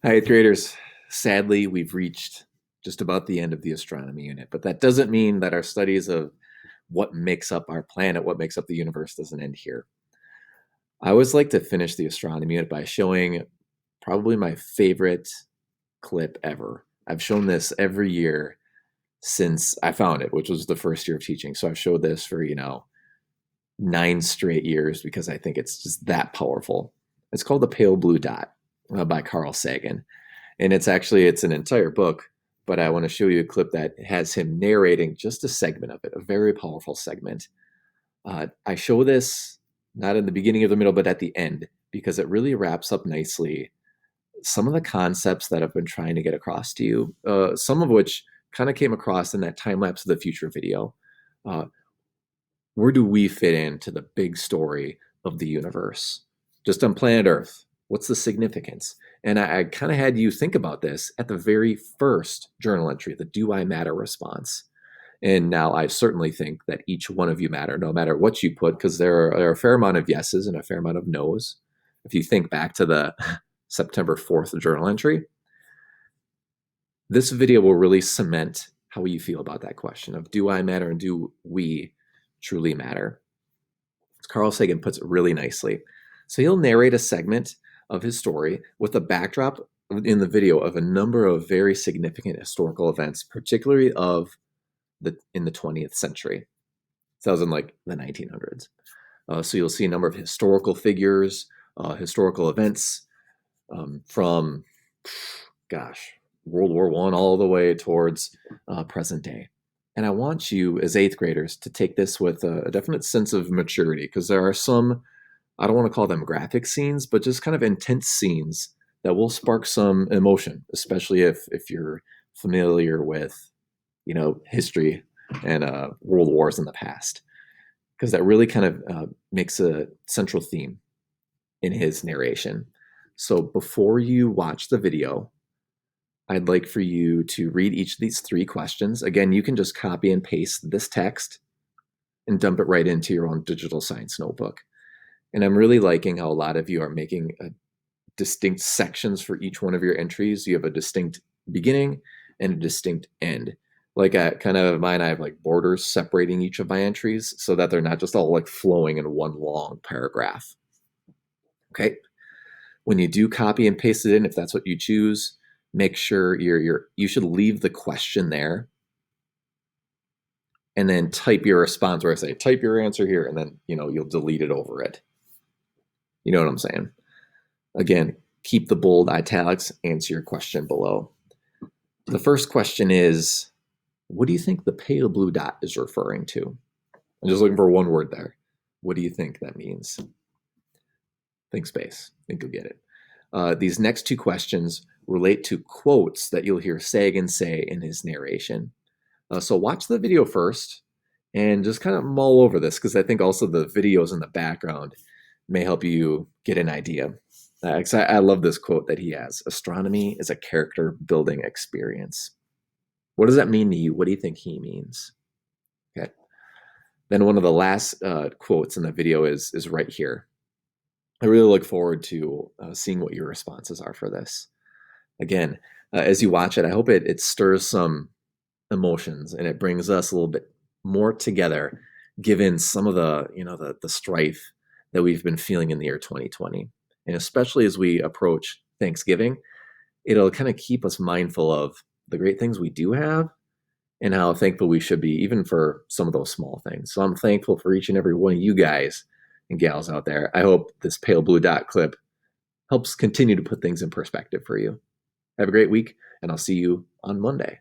Hi, eighth graders. Sadly, we've reached just about the end of the astronomy unit, but that doesn't mean that our studies of what makes up our planet, what makes up the universe, doesn't end here. I always like to finish the astronomy unit by showing probably my favorite clip ever. I've shown this every year since I found it, which was the first year of teaching. So I've showed this for, 9 straight years because I think it's just that powerful. It's called The Pale Blue Dot by Carl Sagan. And it's an entire book, but I want to show you a clip that has him narrating just a segment of it, a very powerful segment. I show this not in the beginning of the middle, but at the end because it really wraps up nicely some of the concepts that I've been trying to get across to you. Some of which kind of came across in that time lapse of the future video. Uh, where do we fit into the big story of the universe? Just on planet Earth, what's the significance? And I kind of had you think about this at the very first journal entry, the Do I Matter response. And now I certainly think that each one of you matter, no matter what you put, because there are a fair amount of yeses and a fair amount of nos. If you think back to the September 4th journal entry, this video will really cement how you feel about that question of do I matter and do we truly matter? Carl Sagan puts it really nicely. So he'll narrate a segment of his story with a backdrop in the video of a number of very significant historical events, particularly in the 20th century. So that was in like the 1900s. So you'll see a number of historical figures, historical events from, gosh, World War I all the way towards present day. And I want you as eighth graders to take this with a definite sense of maturity because there are some, I don't want to call them graphic scenes, but just kind of intense scenes that will spark some emotion, especially if you're familiar with, history and world wars in the past, because that really kind of makes a central theme in his narration. So before you watch the video, I'd like for you to read each of these 3 questions. Again, you can just copy and paste this text and dump it right into your own digital science notebook. And I'm really liking how a lot of you are making distinct sections for each one of your entries. You have a distinct beginning and a distinct end. Like kind of mine, I have like borders separating each of my entries so that they're not just all like flowing in one long paragraph. Okay. When you do copy and paste it in, if that's what you choose, make sure you should leave the question there and then type your response where I say type your answer here, and then you'll delete it over it. You know what I'm saying? Again, keep the bold italics, answer your question below. The first question is, what do you think the pale blue dot is referring to? I'm just looking for one word there. What do you think that means? Think space. Think you'll get it. These next 2 questions relate to quotes that you'll hear Sagan say in his narration. So watch the video first and just kind of mull over this because I think also the videos in the background may help you get an idea. I love this quote that he has. Astronomy is a character building experience. What does that mean to you? What do you think he means? Okay. Then one of the last quotes in the video is right here. I really look forward to seeing what your responses are for this. Again, as you watch it, I hope it stirs some emotions and it brings us a little bit more together, given some of the strife that we've been feeling in the year 2020. And especially as we approach Thanksgiving, it'll kind of keep us mindful of the great things we do have and how thankful we should be, even for some of those small things. So I'm thankful for each and every one of you guys and gals out there. I hope this pale blue dot clip helps continue to put things in perspective for you. Have a great week, and I'll see you on Monday.